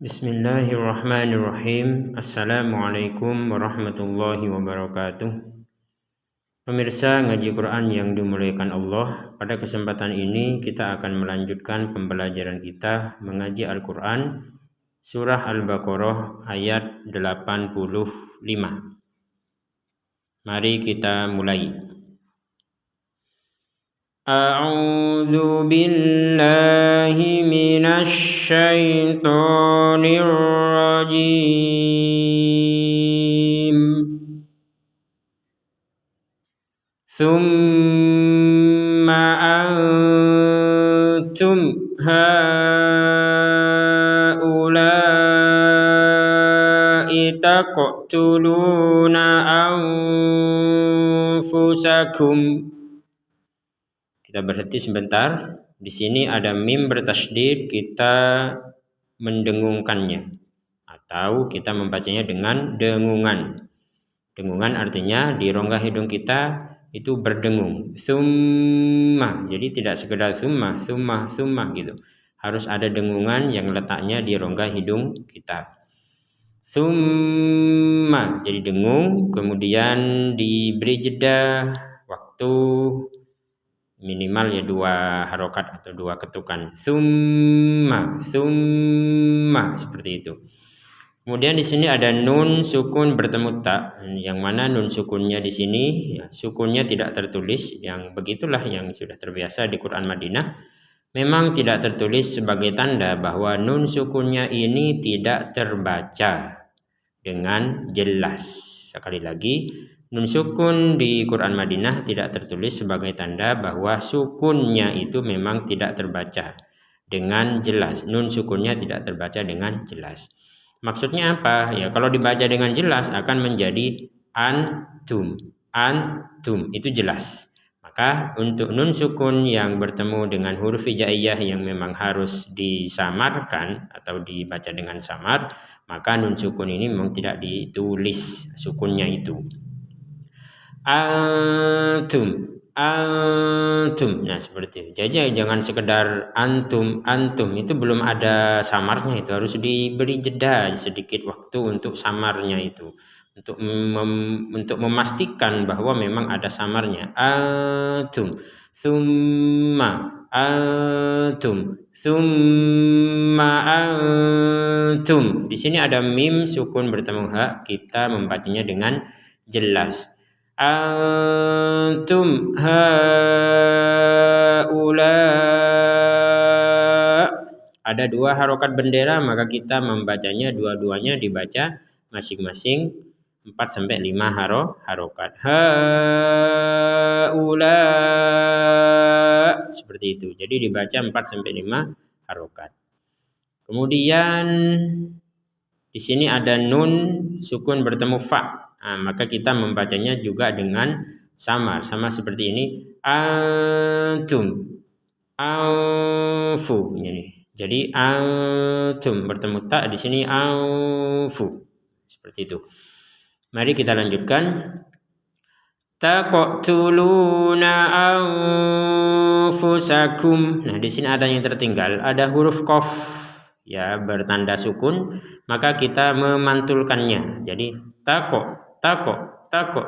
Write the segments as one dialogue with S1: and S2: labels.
S1: Bismillahirrahmanirrahim. Assalamualaikum warahmatullahi wabarakatuh. Pemirsa ngaji Quran yang dimuliakan Allah, pada kesempatan ini kita akan melanjutkan pembelajaran kita mengaji Al-Quran Surah Al-Baqarah ayat 85. Mari kita mulai. A'udzu billahi minasy syaithanir rajim. Tsumma antum haula'i taqtuluna anfusakum. Kita berhenti sebentar. Di sini ada mim bertasydid, kita mendengungkannya atau kita membacanya dengan dengungan. Dengungan artinya di rongga hidung kita itu berdengung. Summa. Jadi tidak sekedar summa gitu. Harus ada dengungan yang letaknya di rongga hidung kita. Summa. Jadi dengung, kemudian diberi jeda waktu minimal ya 2 harokat atau 2 ketukan. Summa seperti itu. Kemudian di sini ada nun sukun bertemu ta, yang mana nun sukunnya di sini ya, sukunnya tidak tertulis, yang begitulah yang sudah terbiasa di Quran Madinah. Memang tidak tertulis sebagai tanda bahwa nun sukunnya ini tidak terbaca dengan jelas. Sekali lagi, nun sukun di Quran Madinah tidak tertulis sebagai tanda bahwa sukunnya itu memang tidak terbaca dengan jelas. Nun sukunnya tidak terbaca dengan jelas. Maksudnya apa? Ya, kalau dibaca dengan jelas akan menjadi antum. Antum itu jelas. Maka untuk nun sukun yang bertemu dengan huruf hijaiyah yang memang harus disamarkan atau dibaca dengan samar, maka nun sukun ini memang tidak ditulis sukunnya itu. Antum. Nah seperti itu. Jadi jangan sekedar antum itu belum ada samarnya, itu harus diberi jeda sedikit waktu untuk samarnya itu, untuk memastikan bahwa memang ada samarnya. Antum summa antum antum. Di sini ada mim sukun bertemu ha, kita membacanya dengan jelas. Antum haula. Ada 2 harokat bendera, maka kita membacanya dua-duanya dibaca masing-masing 4-5 harokat. Haula seperti itu. Jadi dibaca 4-5 harokat. Kemudian di sini ada nun sukun bertemu fa. Nah, maka kita membacanya juga dengan samar, sama seperti ini. Antum, anfu. Jadi antum bertemu ta, di sini anfu. Seperti itu. Mari kita lanjutkan. Taqtuluna anfusakum. Nah, di sini ada yang tertinggal, ada huruf qaf ya bertanda sukun, maka kita memantulkannya. Jadi tako.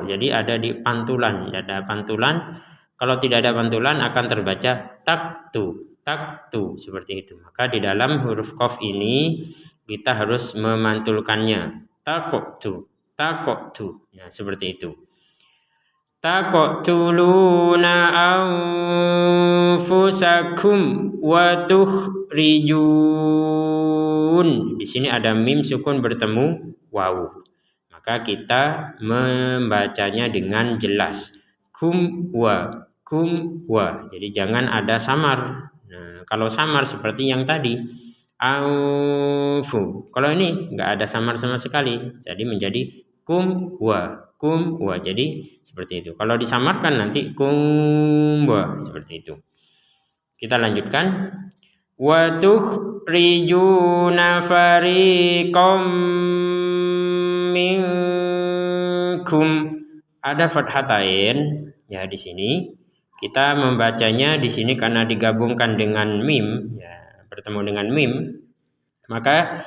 S1: Jadi ada di pantulan, ada pantulan. Kalau tidak ada pantulan akan terbaca taktu seperti itu. Maka di dalam huruf qaf ini kita harus memantulkannya. Takotu. Ya, seperti itu. Taqtuluna anfusakum wa tukhrijun. Di sini ada mim sukun bertemu wawu. Maka kita membacanya dengan jelas. Kum wa. Jadi jangan ada samar. Nah, kalau samar seperti yang tadi, anfu. Kalau ini enggak ada samar sama sekali, jadi menjadi kum wa. Jadi seperti itu. Kalau disamarkan nanti kum wa, seperti itu. Kita lanjutkan. Wa tukhrijuna fariqam minkum. Ada fathatain ya di sini. Kita membacanya di sini karena digabungkan dengan mim ya, bertemu dengan mim. Maka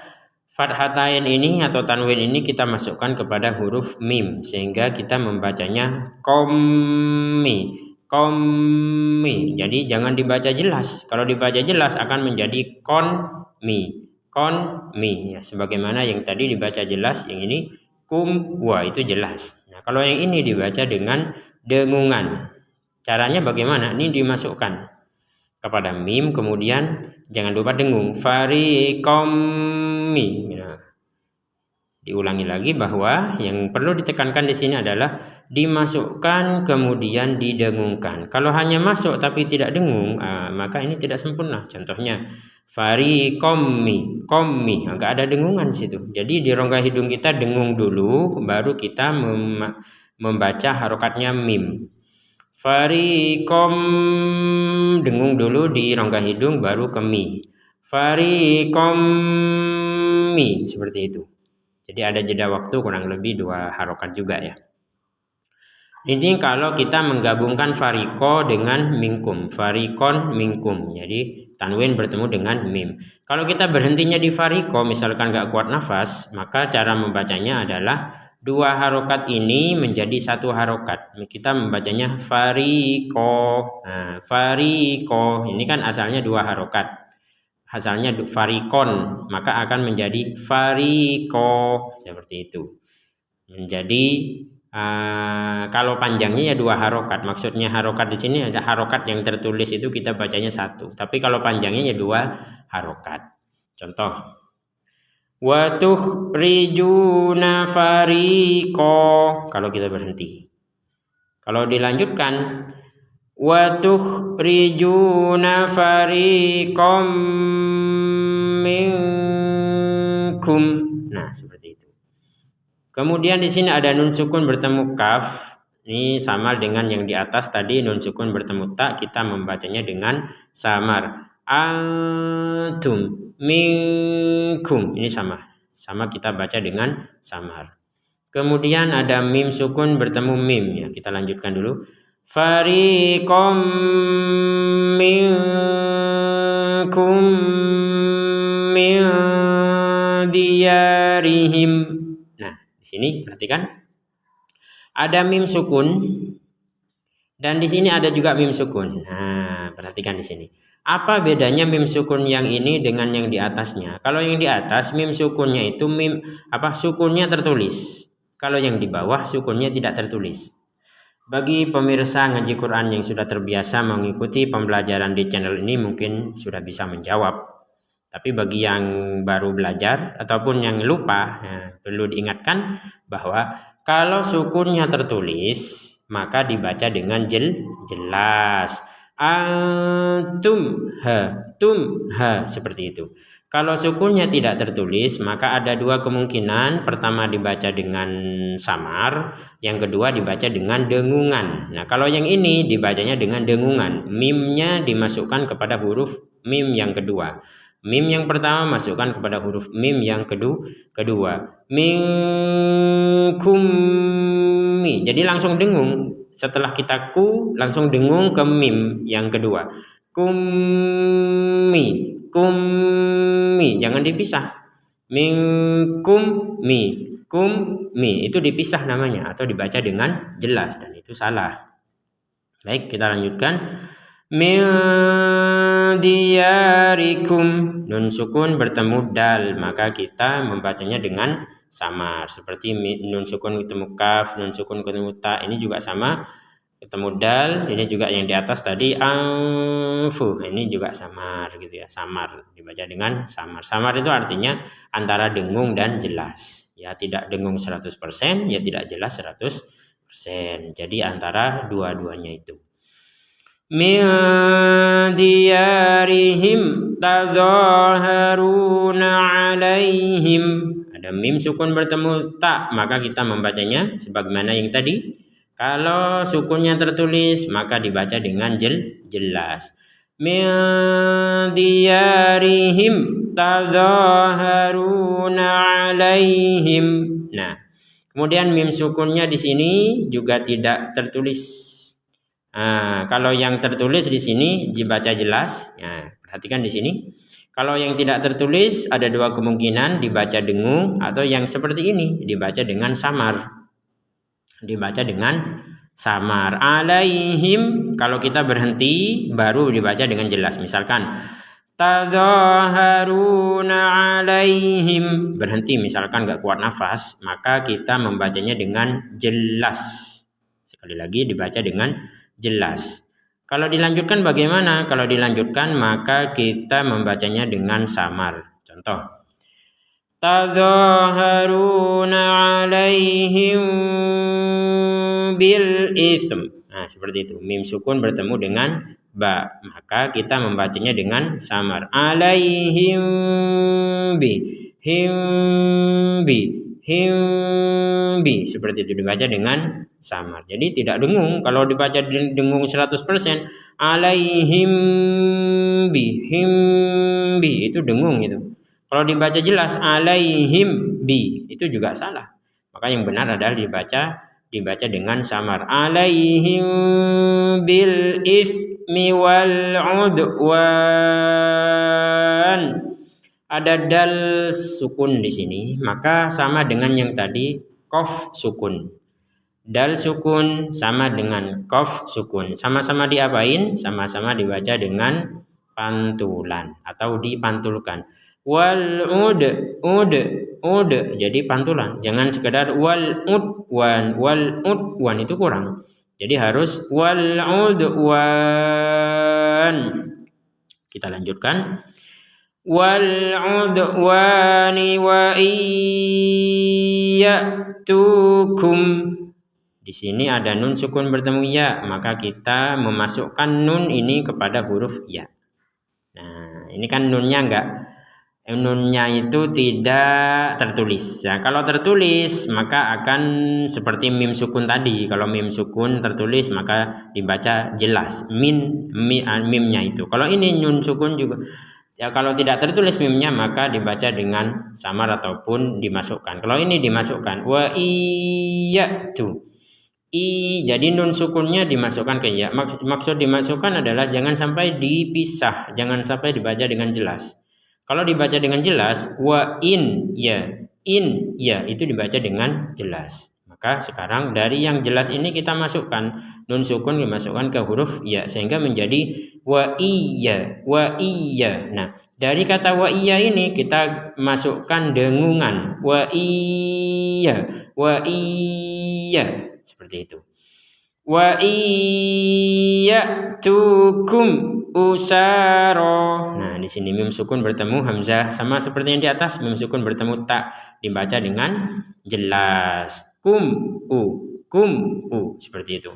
S1: Fathatain ini atau tanwin ini kita masukkan kepada huruf mim sehingga kita membacanya kommi, kommi. Jadi jangan dibaca jelas. Kalau dibaca jelas akan menjadi konmi, konmi. Ya, sebagaimana yang tadi dibaca jelas, yang ini kum, wah itu jelas. Nah, kalau yang ini dibaca dengan dengungan. Caranya bagaimana? Ini dimasukkan kepada mim, kemudian jangan lupa dengung, fariqommi. Nah, diulangi lagi bahwa yang perlu ditekankan di sini adalah dimasukkan kemudian didengungkan. Kalau hanya masuk tapi tidak dengung, maka ini tidak sempurna. Contohnya fariqommi, kommi, enggak ada dengungan situ. Jadi di rongga hidung kita dengung dulu, baru kita membaca harokatnya mim. Fariqom, dengung dulu di rongga hidung baru ke mi. Fariqommi, seperti itu. Jadi ada jeda waktu kurang lebih 2 harokat juga ya. Ini kalau kita menggabungkan fariqo dengan minkum, fariqon minkum. Jadi tanwin bertemu dengan mim. Kalau kita berhentinya di fariqo, misalkan gak kuat nafas, maka cara membacanya adalah 2 harokat ini menjadi 1 harokat. Kita membacanya fariqo. Nah, fariqo ini kan asalnya 2 harokat. Asalnya fariqon, maka akan menjadi fariqo, seperti itu. Menjadi kalau panjangnya ya 2 harokat. Maksudnya harokat di sini ada harokat yang tertulis itu kita bacanya 1. Tapi kalau panjangnya ya 2 harokat. Contoh, wa tukhrijuna fariqo, kalau kita berhenti. Kalau dilanjutkan, wa tukhrijuna fariqom minkum. Nah, seperti itu. Kemudian di sini ada nun sukun bertemu kaf. Ini sama dengan yang di atas tadi, nun sukun bertemu ta, kita membacanya dengan samar. Antum minkum, ini sama kita baca dengan samar. Kemudian ada mim sukun bertemu mim ya, kita lanjutkan dulu. Fariqom minkum min diyarihim. Nah, di sini perhatikan ada mim sukun dan di sini ada juga mim sukun. Nah, perhatikan di sini. Apa bedanya mim sukun yang ini dengan yang di atasnya? Kalau yang di atas mim sukunnya itu sukunnya tertulis. Kalau yang di bawah sukunnya tidak tertulis. Bagi pemirsa ngaji Quran yang sudah terbiasa mengikuti pembelajaran di channel ini mungkin sudah bisa menjawab. Tapi bagi yang baru belajar ataupun yang lupa, perlu diingatkan bahwa kalau sukunnya tertulis maka dibaca dengan jelas. Antum ha, seperti itu. Kalau sukunnya tidak tertulis maka ada 2 kemungkinan. Pertama dibaca dengan samar, yang kedua dibaca dengan dengungan. Nah, kalau yang ini dibacanya dengan dengungan, mimnya dimasukkan kepada huruf mim yang kedua. Mim yang pertama masukkan kepada huruf mim yang kedua. Minkum mi. Jadi langsung dengung. Setelah kita ku langsung dengung ke mim yang kedua. Kummi, jangan dipisah. Minkum mi, itu dipisah namanya atau dibaca dengan jelas dan itu salah. Baik, kita lanjutkan. Min diyarikum, nun sukun bertemu dal, maka kita membacanya dengan samar. Seperti nun sukun ketemu kaf, nun sukun ketemu ta, ini juga sama, ketemu dal. Ini juga yang di atas tadi anfu, ini juga samar gitu ya, samar, dibaca dengan samar. Samar itu artinya antara dengung dan jelas ya, tidak dengung 100%, ya tidak jelas 100%. Jadi antara dua-duanya itu. Min diyarihim tazaharuna alaihim, ada mim sukun bertemu ta, maka kita membacanya sebagaimana yang tadi. Kalau sukunnya tertulis maka dibaca dengan jelas. Min diyarihim tazaharuna alaihim. Nah, kemudian mim sukunnya di sini juga tidak tertulis. Kalau yang tertulis di sini dibaca jelas. Nah, perhatikan di sini. Kalau yang tidak tertulis ada dua kemungkinan, dibaca dengung atau yang seperti ini dibaca dengan samar. Dibaca dengan samar. Alaihim, kalau kita berhenti baru dibaca dengan jelas. Misalkan tadzaharuna alaihim, berhenti misalkan nggak kuat nafas, maka kita membacanya dengan jelas. Sekali lagi dibaca dengan jelas. Kalau dilanjutkan bagaimana? Kalau dilanjutkan maka kita membacanya dengan samar. Contoh, tadzaharuna alaihim bil ism. Nah, seperti itu. Mim sukun bertemu dengan ba, maka kita membacanya dengan samar. Alaihim bi, himbi, seperti itu dibaca dengan samar. Jadi tidak dengung. Kalau dibaca dengung 100%, alaihim bi, himbi, itu dengung itu. Kalau dibaca jelas alaihim bi, itu juga salah. Maka yang benar adalah dibaca dengan samar. Alaihim bil ismi wal udwan. Ada dal sukun di sini, maka sama dengan yang tadi qaf sukun. Dal sukun sama dengan qaf sukun. Sama-sama diapain? Sama-sama dibaca dengan pantulan atau dipantulkan. Wal ud, jadi pantulan. Jangan sekedar wal udwan itu kurang. Jadi harus wal udwan. Kita lanjutkan. Wal udwani wa iyyatukum. Di sini ada nun sukun bertemu ya, maka kita memasukkan nun ini kepada huruf ya. Nah, ini kan nunnya itu tidak tertulis. Ya, kalau tertulis maka akan seperti mim sukun tadi. Kalau mim sukun tertulis maka dibaca jelas mimnya itu. Kalau ini nun sukun juga. Ya, kalau tidak tertulis mimnya maka dibaca dengan samar ataupun dimasukkan. Kalau ini dimasukkan wa iyyatu. Jadi nun sukunnya dimasukkan ke ya. Maksud dimasukkan adalah jangan sampai dipisah, jangan sampai dibaca dengan jelas. Kalau dibaca dengan jelas wa in ya itu dibaca dengan jelas. Maka sekarang dari yang jelas ini kita masukkan nun sukun dimasukkan ke huruf ya sehingga menjadi wa iya. Nah, dari kata wa iya ini kita masukkan dengungan wa iya seperti itu. Wa iyyatukum usaro. Nah, di sini mim sukun bertemu hamzah sama seperti yang di atas, mim sukun bertemu ta dibaca dengan jelas. Kum u seperti itu.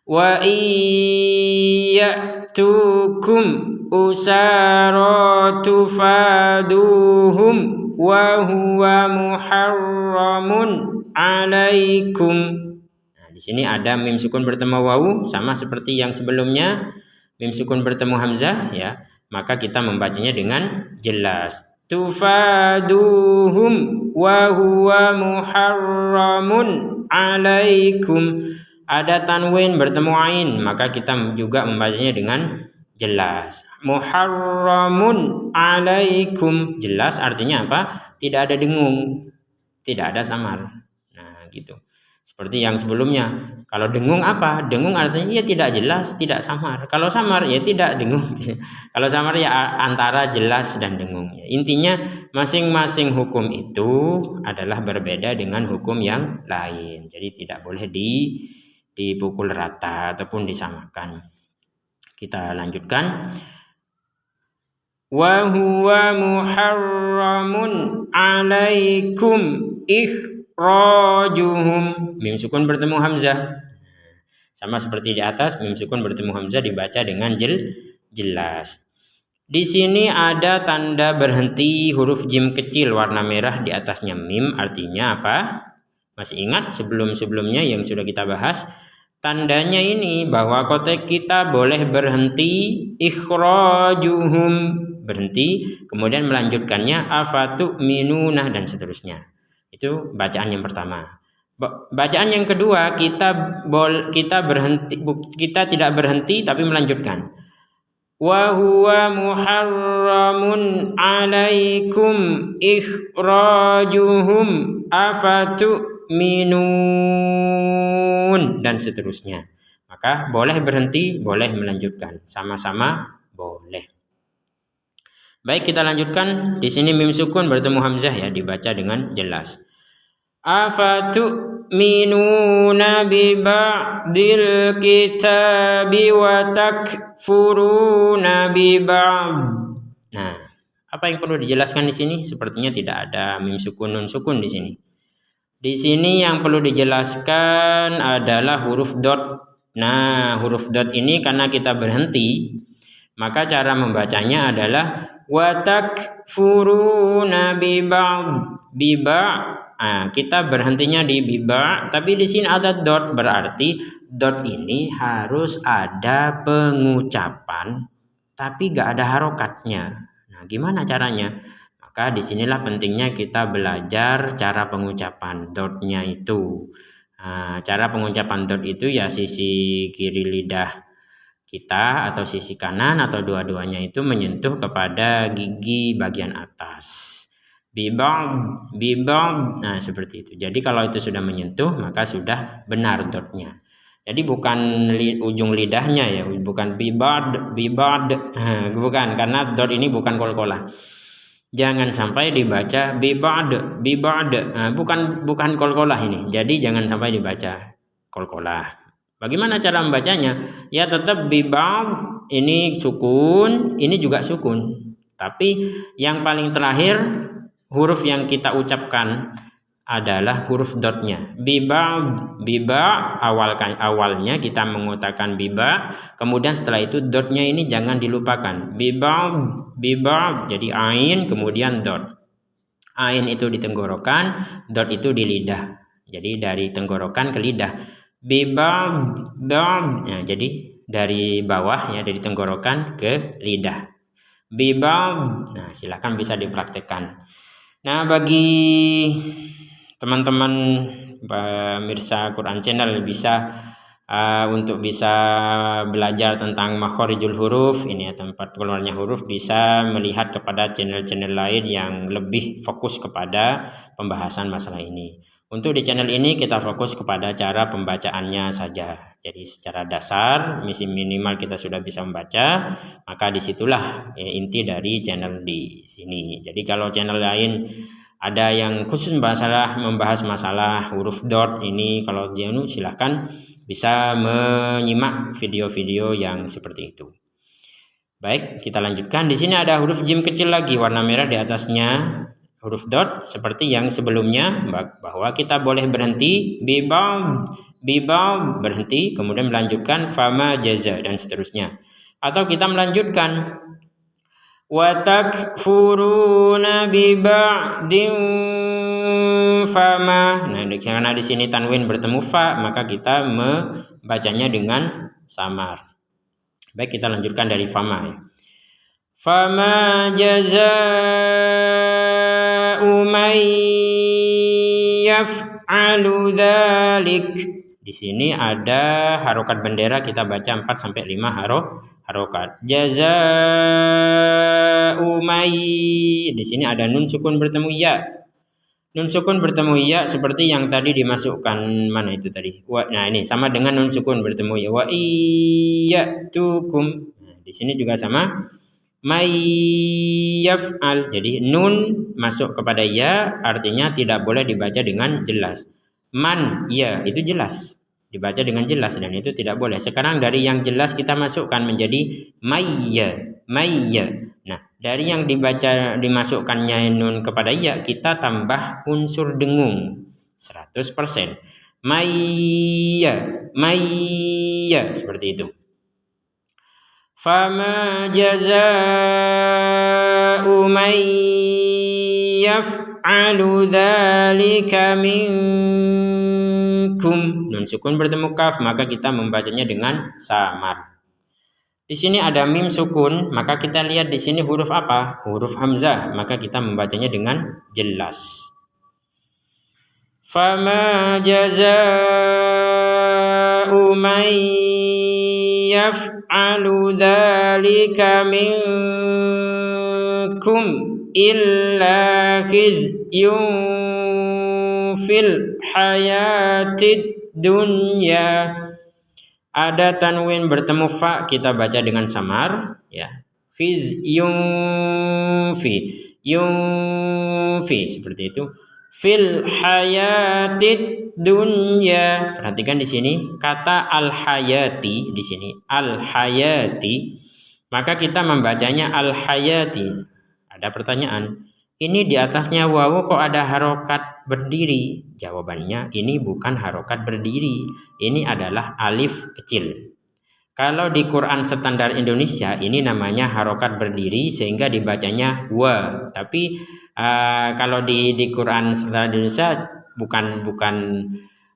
S1: Wa iyyatukum usaro tufaduhum wa huwa muharramun alaikum. Nah, di sini ada mim sukun bertemu wawu sama seperti yang sebelumnya, mim sukun bertemu hamzah ya, maka kita membacanya dengan jelas. Tufaduhum wa huwa muharramun alaikum. Ada tanwin bertemu ain, maka kita juga membacanya dengan jelas. Muharramun alaikum, jelas artinya apa? Tidak ada dengung, tidak ada samar. Nah, gitu. Seperti yang sebelumnya. Kalau dengung apa? Dengung artinya ya tidak jelas, tidak samar. Kalau samar ya tidak dengung. Kalau samar ya antara jelas dan dengung. Intinya masing-masing hukum itu adalah berbeda dengan hukum yang lain. Jadi tidak boleh dipukul rata ataupun disamakan. Kita lanjutkan. Wa huwa muharramun alaikum ikhrajuhum. Mim sukun bertemu hamzah. Sama seperti di atas, mim sukun bertemu hamzah dibaca dengan jelas. Di sini ada tanda berhenti huruf jim kecil warna merah di atasnya mim, artinya apa? Masih ingat sebelum-sebelumnya yang sudah kita bahas? Tandanya ini bahwa kotek kita boleh berhenti ikhrajuhum, berhenti, kemudian melanjutkannya afatu minunah dan seterusnya. Itu bacaan yang pertama. Bacaan yang kedua kita tidak berhenti tapi melanjutkan. wa huwa muharramun alaikum ikhrajuhum afatu'minun, dan seterusnya. Maka boleh berhenti, boleh melanjutkan, sama-sama boleh. Baik, kita lanjutkan. Di sini mim sukun bertemu hamzah ya, dibaca dengan jelas. Afatu'minuna bi ba'dil kitabi wa takfuruna bi ba'd. Nah, apa yang perlu dijelaskan di sini? Sepertinya tidak ada mim sukun nun sukun di sini. Di sini yang perlu dijelaskan adalah huruf dot. Nah, huruf dot ini karena kita berhenti, maka cara membacanya adalah wa takfuruna bi ba'd. Kita berhentinya di biba, tapi di sini ada dot, berarti dot ini harus ada pengucapan, tapi gak ada harokatnya. Nah, gimana caranya? Maka disinilah pentingnya kita belajar cara pengucapan dotnya itu. Nah, cara pengucapan dot itu ya sisi kiri lidah kita atau sisi kanan atau dua-duanya itu menyentuh kepada gigi bagian atas. Bibab, nah seperti itu. Jadi kalau itu sudah menyentuh maka sudah benar dotnya. Jadi bukan ujung lidahnya ya, bukan bibad, bukan, karena dot ini bukan kolkolah. Jangan sampai dibaca bibad, bukan kolkolah ini. Jadi jangan sampai dibaca kolkolah. Bagaimana cara membacanya? Ya tetap bibab, ini sukun, ini juga sukun. Tapi yang paling terakhir huruf yang kita ucapkan adalah huruf dotnya. Biba awalnya kita mengutakan biba, kemudian setelah itu dotnya ini jangan dilupakan. Biba, jadi ain kemudian dot. Ain itu di tenggorokan, dot itu di lidah. Jadi dari tenggorokan ke lidah. Biba, nah, jadi dari bawah ya, dari tenggorokan ke lidah. Biba, nah silakan bisa dipraktekkan. Nah, bagi teman-teman pemirsa Quran Channel bisa untuk bisa belajar tentang makhorijul huruf ini ya, tempat keluarnya huruf, bisa melihat kepada channel-channel lain yang lebih fokus kepada pembahasan masalah ini. Untuk di channel ini kita fokus kepada cara pembacaannya saja. Jadi secara dasar minimal kita sudah bisa membaca, maka disitulah inti dari channel di sini. Jadi kalau channel lain ada yang khusus membahas masalah huruf dot ini, kalau janu silahkan bisa menyimak video-video yang seperti itu. Baik, kita lanjutkan. Di sini ada huruf jim kecil lagi warna merah di atasnya. Huruf dot seperti yang sebelumnya, bahwa kita boleh berhenti bibab berhenti, kemudian melanjutkan fama jaza dan seterusnya, atau kita melanjutkan wa takfuruna bi ba'din fama. Nah, karena di sini tanwin bertemu fa, maka kita membacanya dengan samar. Baik, kita lanjutkan dari fama ya. Fama jaza'u may yaf'alu dzalik. Di sini ada harokat bendera, kita baca 4 sampai 5 harokat. Jaza'u may. Di sini ada nun sukun bertemu ya. Nun sukun bertemu ya seperti yang tadi dimasukkan, mana itu tadi? Nah, ini sama dengan nun sukun bertemu ya. Wa iyyatukum. Nah, di sini juga sama. May yaf'al. Jadi nun masuk kepada ya, artinya tidak boleh dibaca dengan jelas. Man ya itu jelas, dibaca dengan jelas, dan itu tidak boleh. Sekarang dari yang jelas kita masukkan menjadi mayya. Nah, dari yang dimasukkannya nun kepada ya, kita tambah unsur dengung 100%. Mayya seperti itu. Fama jaza'u may yaf'alu dzalika minkum. Nun sukun bertemu kaf, maka kita membacanya dengan samar. Di sini ada mim sukun, maka kita lihat di sini huruf apa? Huruf hamzah, maka kita membacanya dengan jelas. Fama jaza'u may yaf'alu yaf'alu dzalika minkum illa khizyun fil hayatid dunya. Ada tanwin bertemu fa, kita baca dengan samar ya. Khizyun fi seperti itu. Fil hayatid dunya. Perhatikan di sini kata al hayati di sini al hayati, maka kita membacanya al hayati. Ada pertanyaan, ini di atasnya wawu kok ada harokat berdiri? Jawabannya ini bukan harokat berdiri, ini adalah alif kecil. Kalau di Quran standar Indonesia ini namanya harokat berdiri sehingga dibacanya wa. Tapi kalau di Quran standar Indonesia bukan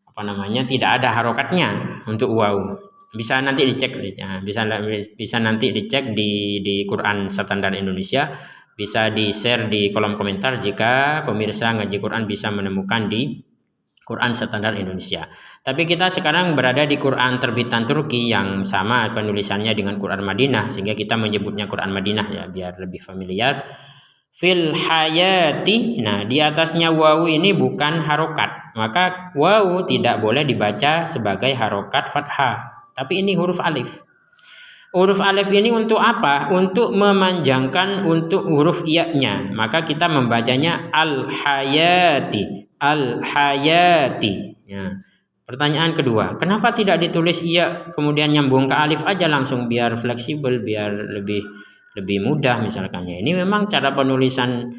S1: apa namanya, tidak ada harokatnya untuk waw. Bisa nanti dicek, bisa nanti dicek di Quran standar Indonesia. Bisa di-share di kolom komentar jika pemirsa ngaji Quran bisa menemukan di Quran standar Indonesia. Tapi kita sekarang berada di Quran terbitan Turki yang sama penulisannya dengan Quran Madinah, sehingga kita menyebutnya Quran Madinah ya biar lebih familiar. Fil hayati, nah di atasnya wawu ini bukan harokat, maka wawu tidak boleh dibaca sebagai harokat fathah, tapi ini huruf alif. Huruf alif ini untuk apa? Untuk memanjangkan untuk huruf iya-nya. Maka kita membacanya al-hayati. Al-hayati. Ya. Pertanyaan kedua, kenapa tidak ditulis iya kemudian nyambung ke alif aja langsung biar fleksibel, biar lebih mudah misalkannya. Ini memang cara penulisan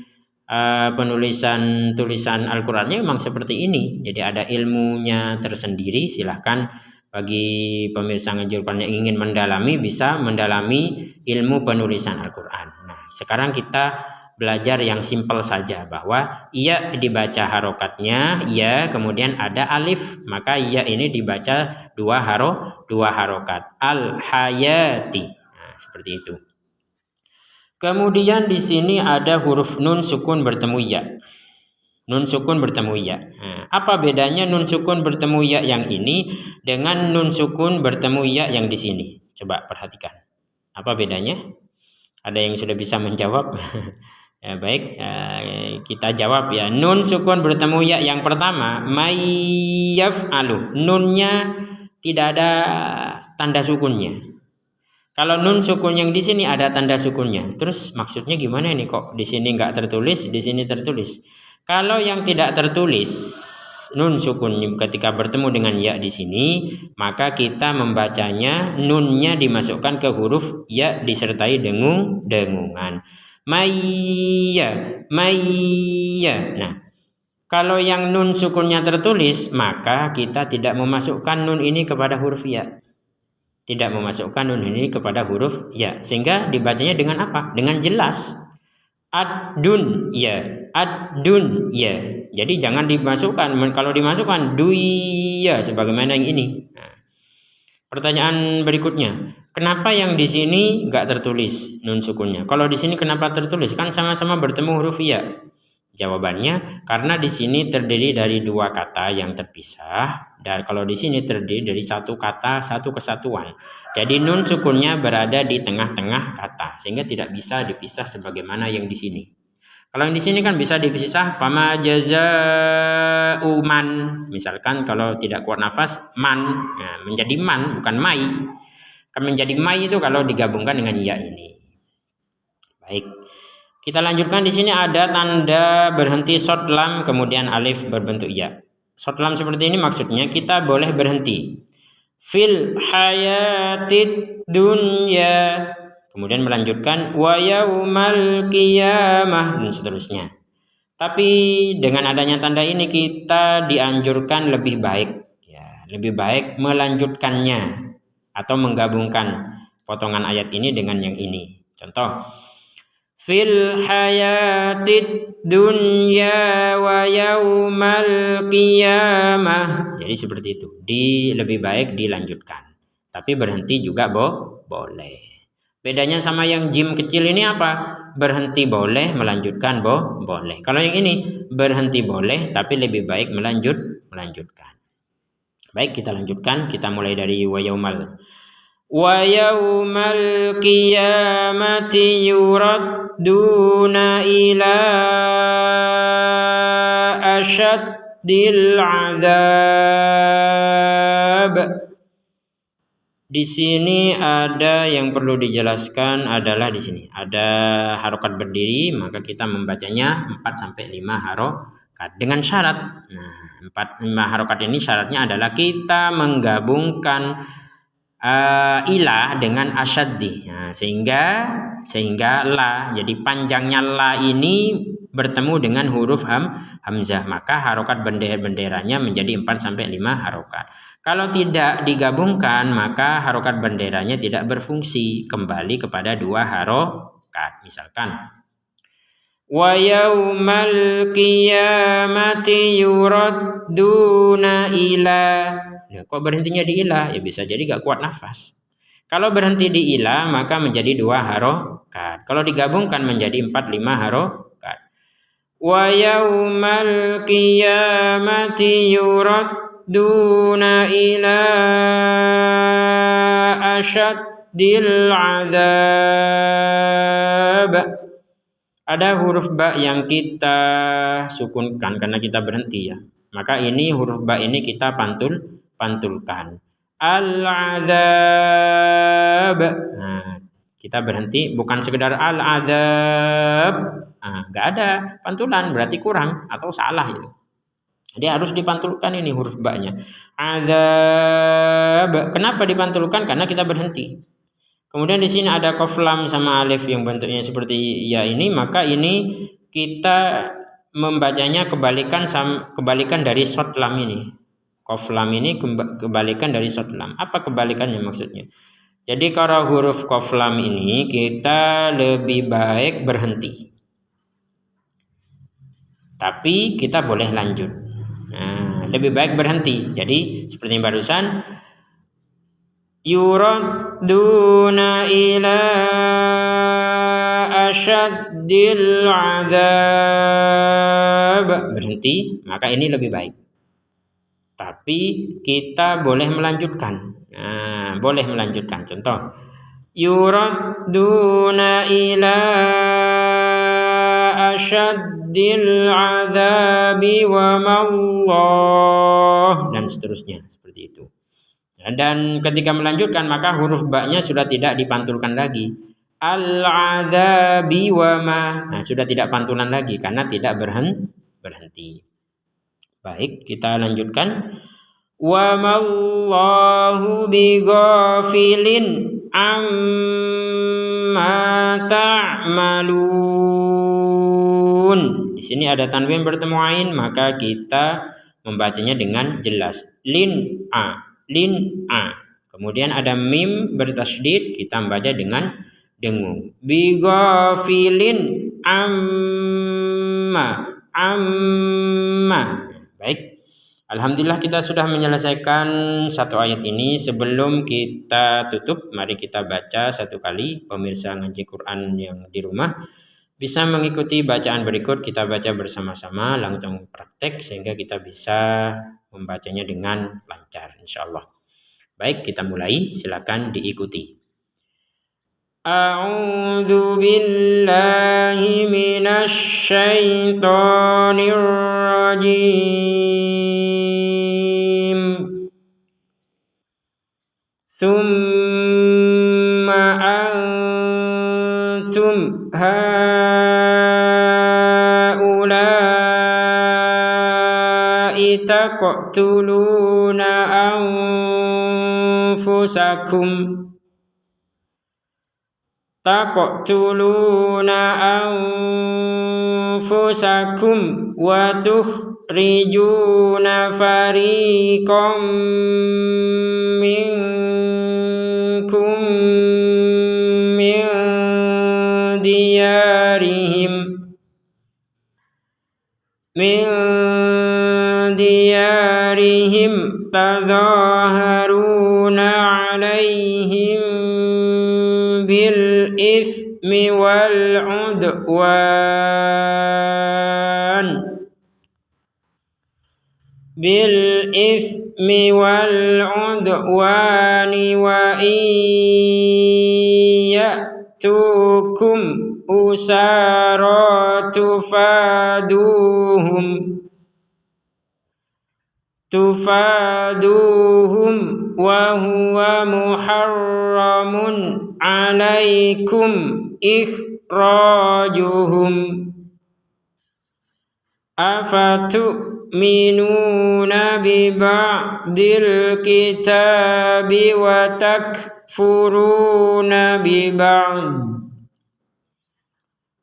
S1: tulisan Al-Qur'annya memang seperti ini. Jadi ada ilmunya tersendiri. Silahkan bagi pemirsa ngaji Al-Quran yang ingin mendalami, bisa mendalami ilmu penulisan Al-Quran. Nah, sekarang kita belajar yang simpel saja, bahwa iya dibaca harokatnya ya, kemudian ada alif, maka iya ini dibaca dua harokat. Al-hayati. Nah, seperti itu. Kemudian di sini ada huruf nun sukun bertemu ya. Nun sukun bertemu ya. Nah, apa bedanya nun sukun bertemu ya yang ini dengan nun sukun bertemu ya yang di sini? Coba perhatikan. Apa bedanya? Ada yang sudah bisa menjawab? Ya, baik, kita jawab ya. Nun sukun bertemu ya yang pertama, mayyaf'alu. Nunnya tidak ada tanda sukunnya. Kalau nun sukun yang di sini ada tanda sukunnya. Terus maksudnya gimana ini, kok di sini nggak tertulis, di sini tertulis? Kalau yang tidak tertulis nun sukun ketika bertemu dengan ya di sini, maka kita membacanya nunnya dimasukkan ke huruf ya disertai dengungan. Maya. Nah, kalau yang nun sukunnya tertulis, maka kita tidak memasukkan nun ini kepada huruf ya. Tidak memasukkan nun ini kepada huruf ya, sehingga dibacanya dengan apa? Dengan jelas. Ad-dun ya. Jadi jangan dimasukkan. Kalau dimasukkan duya sebagaimana yang ini. Nah, pertanyaan berikutnya, kenapa yang di sini nggak tertulis nun sukunnya? Kalau di sini kenapa tertulis? Kan sama-sama bertemu huruf ya. Jawabannya karena di sini terdiri dari dua kata yang terpisah, dan kalau di sini terdiri dari satu kata, satu kesatuan. Jadi nun sukunnya berada di tengah-tengah kata sehingga tidak bisa dipisah sebagaimana yang di sini. Kalau yang di sini kan bisa dipisah, fama jaza'u man. Misalkan kalau tidak kuat nafas, man, nah, menjadi man bukan mai. Kan menjadi mai itu kalau digabungkan dengan ya ini. Baik. Kita lanjutkan, di sini ada tanda berhenti short lam kemudian alif berbentuk ya. Short lam seperti ini maksudnya kita boleh berhenti. Fil hayatid dunya. Kemudian melanjutkan wa yaumal qiyamah dan seterusnya. Tapi dengan adanya tanda ini kita dianjurkan lebih baik ya, lebih baik melanjutkannya atau menggabungkan potongan ayat ini dengan yang ini. Contoh, fil hayatid dunya wa yaumal qiyamah. Jadi seperti itu. Lebih baik dilanjutkan. Tapi berhenti juga boleh. Bedanya sama yang jim kecil ini apa? Berhenti boleh, melanjutkan boleh. Kalau yang ini berhenti boleh, tapi lebih baik melanjutkan. Baik, kita lanjutkan. Kita mulai dari wa yaumal Wa yaumal qiyamati yuradduna ila asyaddil azab. Di sini ada yang perlu dijelaskan adalah di sini ada harokat berdiri, maka kita membacanya 4 sampai 5 harokat dengan syarat. Nah, 5 harokat ini syaratnya adalah kita menggabungkan ilah dengan asyaddi. Nah, sehingga la, jadi panjangnya la ini bertemu dengan huruf hamzah, maka harokat benderanya menjadi 4 sampai 5 harokat. Kalau tidak digabungkan, maka harokat benderanya tidak berfungsi, kembali kepada 2 harokat. Misalkan wa yaumal qiyamati yuradduna ila. Ya, kok berhentinya di ilah? Ya bisa jadi gak kuat nafas. Kalau berhenti di ilah maka menjadi 2 harokat. Kalau digabungkan menjadi 4, 5 harokat. Wa yaumal qiyamati yuradduna ila asyaddil azab. Ada huruf ba yang kita sukunkan karena kita berhenti ya. Maka ini huruf ba ini kita pantulkan. Al-azab. Nah, kita berhenti, bukan sekedar al-azab. Nggak ada pantulan, berarti kurang atau salah itu. Jadi harus dipantulkan ini huruf ba-nya. Azab. Kenapa dipantulkan? Karena kita berhenti. Kemudian di sini ada qaf lam sama alif yang bentuknya seperti ya ini, maka ini kita membacanya kebalikan dari shad lam ini. Qaf lam ini kebalikan dari shad lam. Apa kebalikannya maksudnya? Jadi kalau huruf qaf lam ini kita lebih baik berhenti. Tapi kita boleh lanjut. Nah, lebih baik berhenti. Jadi seperti yang barusan, yuradduna ila asyaddil azab. Berhenti, maka ini lebih baik. Tapi kita boleh melanjutkan. Nah, boleh melanjutkan. Contoh, yuradduna ila asyaddil azabi wa mallah, dan seterusnya seperti itu. Dan ketika melanjutkan maka huruf ba-nya sudah tidak dipantulkan lagi. Al-azabi wa ma. Nah, sudah tidak pantulan lagi karena tidak berhenti. Baik, kita lanjutkan. Wa mallahu bighafilin amma ta'malun. Di sini ada tanwin bertemu ain, maka kita membacanya dengan jelas. Lin a. Kemudian ada mim bertasydid, kita membaca dengan dengung. Bighafilin amma. Baik. Alhamdulillah kita sudah menyelesaikan 1 ayat ini. Sebelum kita tutup, mari kita baca 1 kali. Pemirsa ngaji Quran yang di rumah bisa mengikuti bacaan berikut, kita baca bersama-sama langsung praktek sehingga kita bisa membacanya dengan lancar insyaallah. Baik, kita mulai, silakan diikuti. A'udzu billahi minasy syaithanir rajim. Tsumma antum haula'i taqtuluna anfusakum wa tukhrijuna fariqam minkum min diyarihim tadhaharuna alaihim bil ismi wal udwan bil ismi wal udwani wa iyatukum usara tufaduhum wa huwa muharramun alaikum ikhrajuhum afatu'minuna bi ba'dil kitabi wa takfuruna bi ba'd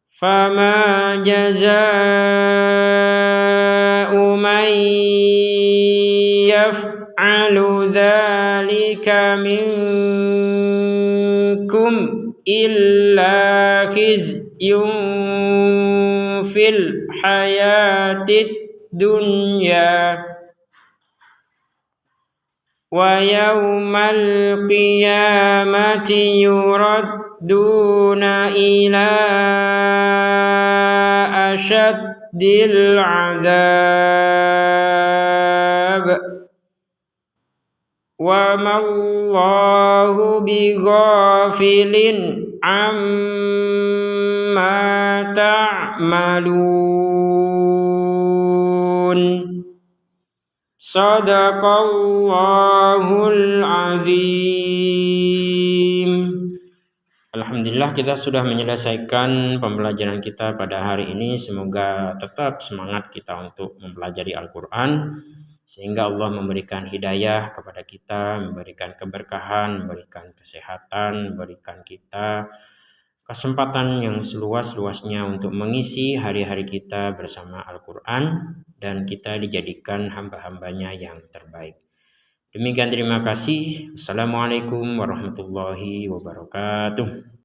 S1: fama jazaa'u man yaf'alu dzalika minkum illa khizyun fil hayatid dunya wa yawmal qiyamati yuradduna ila asyaddil adzab wa mallahu bighafilin amma ta'malun. Sadaqallahul azim. Alhamdulillah, kita sudah menyelesaikan pembelajaran kita pada hari ini. Semoga tetap semangat kita untuk mempelajari Al-Quran, sehingga Allah memberikan hidayah kepada kita, memberikan keberkahan, memberikan kesehatan, memberikan kita kesempatan yang seluas-luasnya untuk mengisi hari-hari kita bersama Al-Quran, dan kita dijadikan hamba-hambanya yang terbaik. Demikian, terima kasih. Assalamualaikum warahmatullahi wabarakatuh.